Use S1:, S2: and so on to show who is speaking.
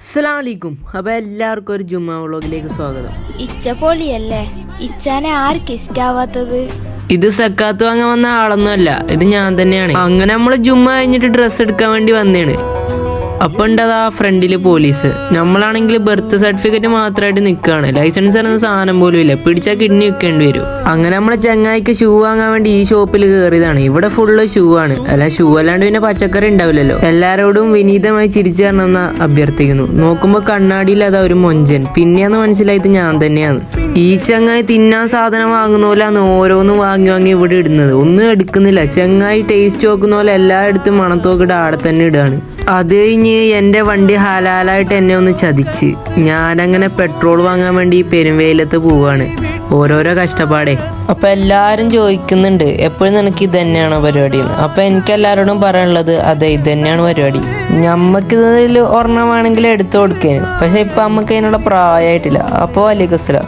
S1: അസ്സലാമലൈക്കും. അപ്പൊ എല്ലാവർക്കും ഒരു ജുമാ വ്ളോഗിലേക്ക് സ്വാഗതം.
S2: ഇച്ച പൊളിയല്ലേ, ഇച്ചാനെ ആർക്ക് ഇഷ്ടാവാത്തത്?
S1: ഇത് സക്കാത്ത് വാങ്ങാൻ വന്ന ആളൊന്നും അല്ല, ഇത് ഞാൻ തന്നെയാണ്. അങ്ങനെ നമ്മള് ജുമ്മ കഴിഞ്ഞിട്ട് ഡ്രസ്സ് എടുക്കാൻ വേണ്ടി വന്നേണ്. അപ്പൊ ഉണ്ടതാ ഫ്രണ്ടില് പോലീസ്. നമ്മളാണെങ്കിൽ ബർത്ത് സർട്ടിഫിക്കറ്റ് മാത്രമായിട്ട് നിൽക്കുകയാണ്. ലൈസൻസ് എന്ന സാധനം പോലും ഇല്ല, പിടിച്ചാൽ കിഡ്നി വെക്കേണ്ടി വരും. അങ്ങനെ നമ്മളെ ചങ്ങായിക്ക് ഷൂ വാങ്ങാൻ വേണ്ടി ഈ ഷോപ്പിൽ കയറിയതാണ്. ഇവിടെ ഫുള്ള് ഷൂ ആണ്. അല്ല, ഷൂ അല്ലാണ്ട് പിന്നെ പച്ചക്കറി ഉണ്ടാവില്ലല്ലോ. എല്ലാരോടും വിനീതമായി ചിരിച്ചു തരണമെന്ന് അഭ്യർത്ഥിക്കുന്നു. നോക്കുമ്പോ കണ്ണാടിയിൽ അതാ ഒരു മൊഞ്ചൻ. പിന്നെയാന്ന് മനസ്സിലായത് ഞാൻ തന്നെയാണ്. ഈ ചങ്ങായി തിന്നാൻ സാധനം വാങ്ങുന്ന പോലെയാണ് ഓരോന്നും വാങ്ങി വാങ്ങി ഇവിടെ ഇടുന്നത്. ഒന്നും എടുക്കുന്നില്ല. ചങ്ങായി ടേസ്റ്റ് നോക്കുന്ന പോലെ എല്ലായിടത്തും മണത്തോക്കിട്ട് ആടെ തന്നെ ഇടുകയാണ്. അത് കഴിഞ്ഞ് എൻ്റെ വണ്ടി ഹാലാലായിട്ട് എന്നെ ഒന്ന് ചതിച്ച് ഞാനങ്ങനെ പെട്രോൾ വാങ്ങാൻ വേണ്ടി പെരുംവെയിലത്ത് പോവാണ്. ഓരോരോ കഷ്ടപ്പാടേ. അപ്പൊ എല്ലാരും ചോദിക്കുന്നുണ്ട് എപ്പോഴും നിനക്ക് ഇത് തന്നെയാണോ പരിപാടി എന്ന്. അപ്പൊ എനിക്ക് എല്ലാവരോടും പറയാനുള്ളത് അതെ, ഇത് തന്നെയാണ് പരിപാടി. ഞമ്മക്ക് ഇതിൽ ഒരെണ്ണമാണെങ്കിൽ എടുത്തു കൊടുക്കേന്. പക്ഷെ ഇപ്പൊ നമുക്ക് അതിനുള്ള പ്രായമായിട്ടില്ല. അപ്പൊ വലിയ കുസല.